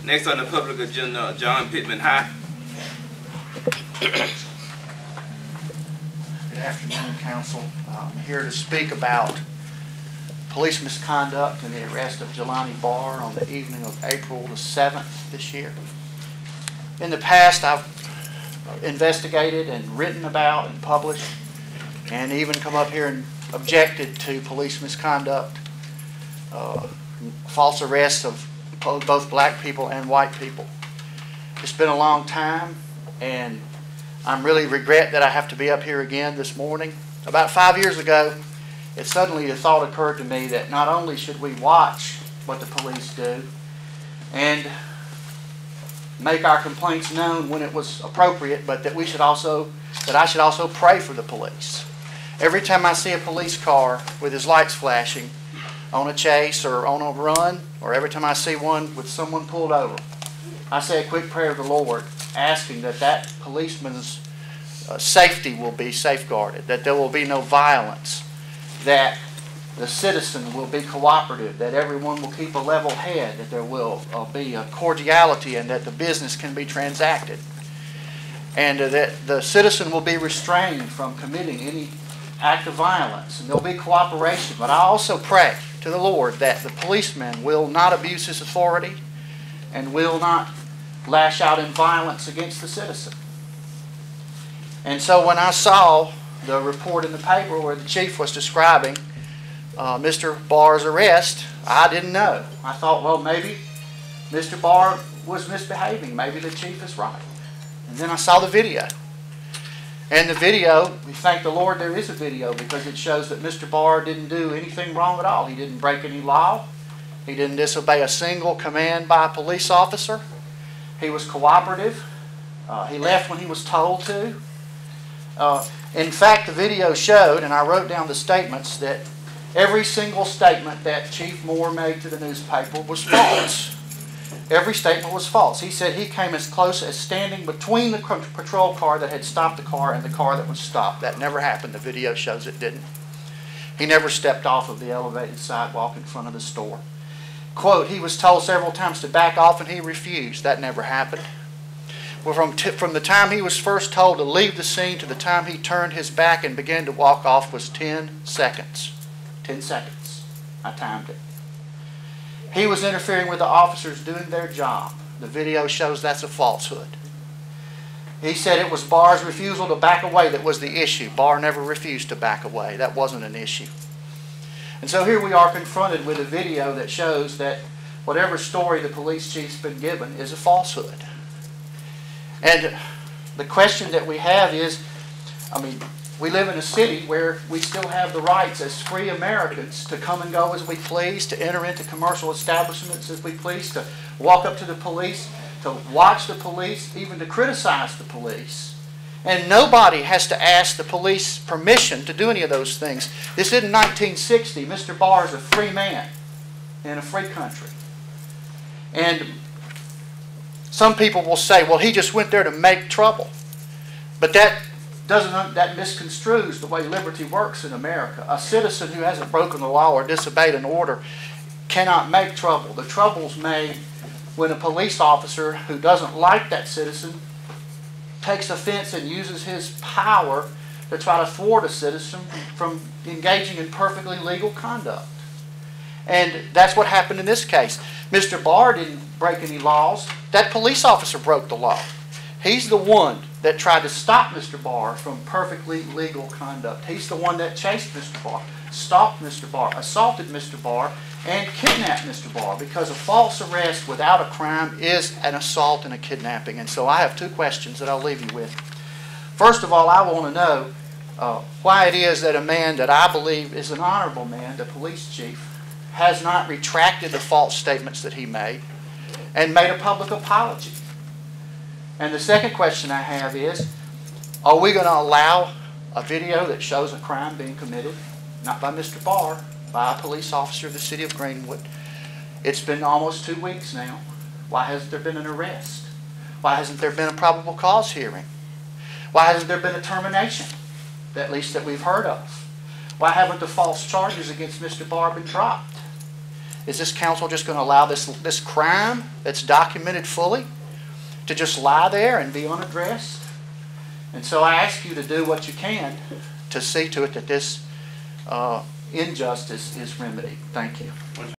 Next on the public agenda, John Pittman Hey. Good afternoon, Council. I'm here to speak about police misconduct and the arrest of Jelani Barr on the evening of April the 7th this year. In the past, I've investigated and written about and published and even come up here and objected to police misconduct, false arrests of both black people and white people. It's been a long time, and I'm really regret that I have to be up here again this morning. About 5 years ago, the thought occurred to me that not only should we watch what the police do and make our complaints known when it was appropriate, but that I should also pray for the police. Every time I see a police car with his lights flashing on a chase or on a run, or every time I see one with someone pulled over, I say a quick prayer to the Lord, asking that that policeman's safety will be safeguarded, that there will be no violence, that the citizen will be cooperative, that everyone will keep a level head, that there will be a cordiality, and that the business can be transacted, and that the citizen will be restrained from committing any act of violence, and there will be cooperation. But I also pray to the Lord that the policeman will not abuse his authority and will not lash out in violence against the citizen. And so when I saw the report in the paper where the chief was describing Mr. Barr's arrest, I didn't know. I thought, well, maybe Mr. Barr was misbehaving. Maybe the chief is right. And then I saw the video. And the video, we thank the Lord there is a video, because it shows that Mr. Barr didn't do anything wrong at all. He didn't break any law. He didn't disobey a single command by a police officer. He was cooperative. He left when he was told to. In fact, the video showed, and I wrote down the statements, that every single statement that Chief Moore made to the newspaper was false. Every statement was false. He said he came as close as standing between the patrol car that had stopped the car and the car that was stopped. That never happened. The video shows it didn't. He never stepped off of the elevated sidewalk in front of the store. Quote, he was told several times to back off and he refused. That never happened. Well, from the time he was first told to leave the scene to the time he turned his back and began to walk off was 10 seconds. 10 seconds. I timed it. He was interfering with the officers doing their job. The video shows that's a falsehood. He said it was Barr's refusal to back away that was the issue. Barr never refused to back away. That wasn't an issue. And so here we are confronted with a video that shows that whatever story the police chief's been given is a falsehood. And the question that we have is, we live in a city where we still have the rights as free Americans to come and go as we please, to enter into commercial establishments as we please, to walk up to the police, to watch the police, even to criticize the police. And nobody has to ask the police permission to do any of those things. This isn't 1960. Mr. Barr is a free man in a free country. And some people will say, well, he just went there to make trouble. But that misconstrues the way liberty works in America. A citizen who hasn't broken the law or disobeyed an order cannot make trouble. The trouble's made when a police officer who doesn't like that citizen takes offense and uses his power to try to thwart a citizen from engaging in perfectly legal conduct. And that's what happened in this case. Mr. Barr didn't break any laws. That police officer broke the law. He's the one that tried to stop Mr. Barr from perfectly legal conduct. He's the one that chased Mr. Barr, stopped Mr. Barr, assaulted Mr. Barr, and kidnapped Mr. Barr, because a false arrest without a crime is an assault and a kidnapping. And so I have two questions that I'll leave you with. First of all, I want to know why it is that a man that I believe is an honorable man, the police chief, has not retracted the false statements that he made and made a public apology. And the second question I have is, are we going to allow a video that shows a crime being committed, not by Mr. Barr, by a police officer of the city of Greenwood? It's been almost 2 weeks now. Why hasn't there been an arrest? Why hasn't there been a probable cause hearing? Why hasn't there been a termination, at least that we've heard of? Why haven't the false charges against Mr. Barr been dropped? Is this council just going to allow this crime that's documented fully to just lie there and be unaddressed? And so I ask you to do what you can to see to it that this injustice is remedied. Thank you.